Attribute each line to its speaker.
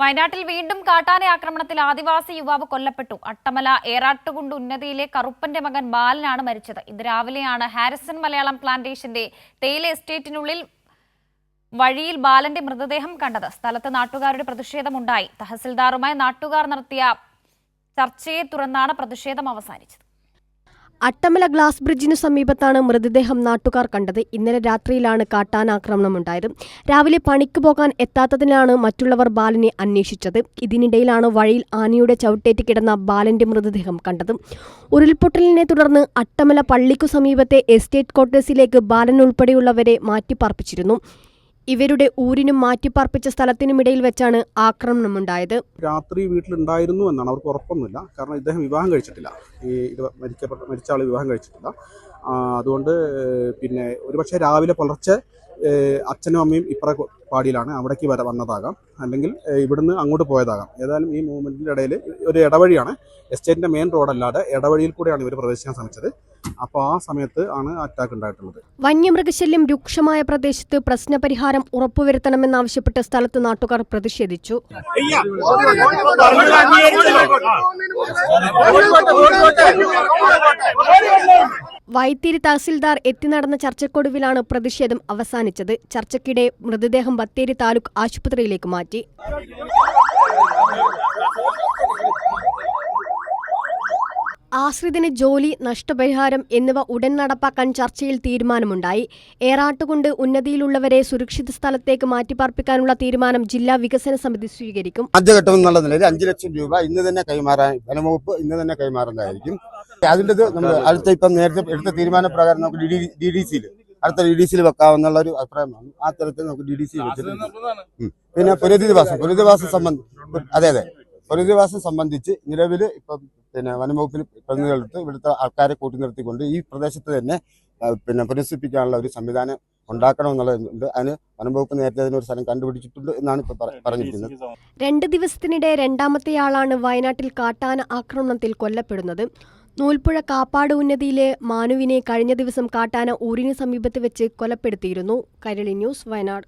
Speaker 1: വയനാട്ടിൽ വീണ്ടും കാട്ടാന ആക്രമണത്തിൽ ആദിവാസി യുവാവ് കൊല്ലപ്പെട്ടു. അട്ടമല ഏറാട്ടുകുണ്ട് ഉന്നതിയിലെ കറുപ്പന്റെ മകൻ ബാലനാണ് മരിച്ചത്. ഇന്ന് രാവിലെയാണ് ഹാരിസൺ മലയാളം പ്ലാന്റേഷന്റെ തേയില എസ്റ്റേറ്റിനുള്ളിൽ വഴിയിൽ ബാലന്റെ മൃതദേഹം കണ്ടത്. സ്ഥലത്ത് നാട്ടുകാരുടെ പ്രതിഷേധമുണ്ടായി. തഹസിൽദാറുമായി നാട്ടുകാർ നടത്തിയ ചർച്ചയെ തുടർന്നാണ് പ്രതിഷേധം അവസാനിച്ചത്.
Speaker 2: അട്ടമല ഗ്ലാസ് ബ്രിഡ്ജിനു സമീപത്താണ് മൃതദേഹം നാട്ടുകാർ കണ്ടത്. ഇന്നലെ രാത്രിയിലാണ് കാട്ടാനാക്രമണമുണ്ടായത്. രാവിലെ പണിക്ക് പോകാൻ എത്താത്തതിനാണ് മറ്റുള്ളവർ ബാലനെ അന്വേഷിച്ചത്. ഇതിനിടയിലാണ് വഴിയിൽ ആനയുടെ ചവിട്ടേറ്റ് കിടന്ന ബാലന്റെ മൃതദേഹം കണ്ടത്. ഉരുൾപൊട്ടലിനെ തുടർന്ന് അട്ടമല പള്ളിക്കു സമീപത്തെ എസ്റ്റേറ്റ് ക്വാർട്ടേഴ്സിലേക്ക് ബാലൻ ഉൾപ്പെടെയുള്ളവരെ മാറ്റിപ്പാർപ്പിച്ചിരുന്നു. ഇവരുടെ ഊരിനും മാറ്റിപ്പാർപ്പിച്ച സ്ഥലത്തിനുമിടയിൽ വെച്ചാണ് ആക്രമണമുണ്ടായത്.
Speaker 3: രാത്രി വീട്ടിലുണ്ടായിരുന്നു എന്നാണ് അവർക്ക് ഉറപ്പൊന്നുമില്ല. കാരണം ഇദ്ദേഹം വിവാഹം കഴിച്ചിട്ടില്ല. മരിച്ച ആൾ വിവാഹം കഴിച്ചിട്ടില്ല. അതുകൊണ്ട് പിന്നെ ഒരുപക്ഷെ രാവിലെ പുലർച്ചെ അച്ഛനും അമ്മയും ഇപ്പറ പാടിയിലാണ്, അവിടേക്ക് വന്നതാകാം, അല്ലെങ്കിൽ ഇവിടുന്ന് അങ്ങോട്ട് പോയതാകാം. ഏതായാലും ഈ മൂവ്മെന്റിന്റെ ഇടയിൽ ഒരു ഇടവഴിയാണ്, എസ്റ്റേറ്റിന്റെ മെയിൻ റോഡല്ലാതെ ഇടവഴിയിൽ കൂടെയാണ് ഇവർ പ്രവേശിക്കാൻ ശ്രമിച്ചത്. അപ്പോൾ ആ സമയത്ത് ആണ് അറ്റാക്ക് ഉണ്ടായിട്ടുള്ളത്.
Speaker 2: വന്യമൃഗശല്യം രൂക്ഷമായ പ്രദേശത്ത് പ്രശ്നപരിഹാരം ഉറപ്പുവരുത്തണമെന്നാവശ്യപ്പെട്ട് സ്ഥലത്ത് നാട്ടുകാർ പ്രതിഷേധിച്ചു. വൈത്തിരി തഹസിൽദാർ എത്തി നടന്ന ചർച്ചക്കൊടുവിലാണ് പ്രതിഷേധം അവസാനിച്ചത്. ചർച്ചയ്ക്കിടെ മൃതദേഹം ബത്തേരി താലൂക്ക് ആശുപത്രിയിലേക്ക് മാറ്റി. ആശ്രിതന് ജോലി, നഷ്ടപരിഹാരം എന്നിവ ഉടൻ നടപ്പാക്കാൻ ചർച്ചയിൽ തീരുമാനമുണ്ടായി. ഏറാട്ടുകുണ്ട് ഉന്നതിയിലുള്ളവരെ സുരക്ഷിത സ്ഥലത്തേക്ക് മാറ്റിപ്പാർപ്പിക്കാനുള്ള തീരുമാനം ജില്ലാ വികസന സമിതി സ്വീകരിക്കും.
Speaker 4: ആദ്യഘട്ടം എന്നുള്ള നിലയിൽ 5 ലക്ഷം രൂപ ഇന്ന് തന്നെ കൈമാറാൻ വനംവകുപ്പ് ഇന്ന് തന്നെ കൈമാറുന്നതായിരിക്കും. അതിൻ്റെ നമ്മൾ അടുത്ത ഇപ്പം നേരത്തെ എടുത്ത തീരുമാനപ്രകാരം നമുക്ക് അടുത്ത DDCയിൽ വെക്കാവുന്ന ഒരു അഭിപ്രായമാണ്. ആ തരത്തിൽ നമുക്ക് DDC വെച്ചിട്ടുണ്ട്. പിന്നെ പുനരധിവാസം സംബന്ധിച്ച് നിലവിൽ ഇപ്പം പിന്നെ വനംവകുപ്പിൽ പ്രതിനിധികളെടുത്ത് ഇവിടുത്തെ ആൾക്കാരെ കൂട്ടി നിർത്തിക്കൊണ്ട് ഈ പ്രദേശത്ത് തന്നെ പിന്നെ പുനഃസ്ഥാപിക്കാനുള്ള ഒരു സംവിധാനം ഉണ്ടാക്കണമെന്നുള്ളതുണ്ട്. അതിന് വനംവകുപ്പ് നേരത്തെ അതിനൊരു സ്ഥലം കണ്ടുപിടിച്ചിട്ടുണ്ട് എന്നാണ് ഇപ്പൊ പറഞ്ഞിരിക്കുന്നത്.
Speaker 2: 2 ദിവസത്തിനിടെ രണ്ടാമത്തെയാളാണ് വയനാട്ടിൽ കാട്ടാന ആക്രമണത്തിൽ കൊല്ലപ്പെടുന്നത്. നൂൽപ്പുഴ കാപ്പാട് ഉന്നതിയിലെ മാനുവിനെ കഴിഞ്ഞ ദിവസം കാട്ടാന ഊരിന് സമീപത്ത് വെച്ച് കൊലപ്പെടുത്തിയിരുന്നു. കൈരളി ന്യൂസ്, വയനാട്.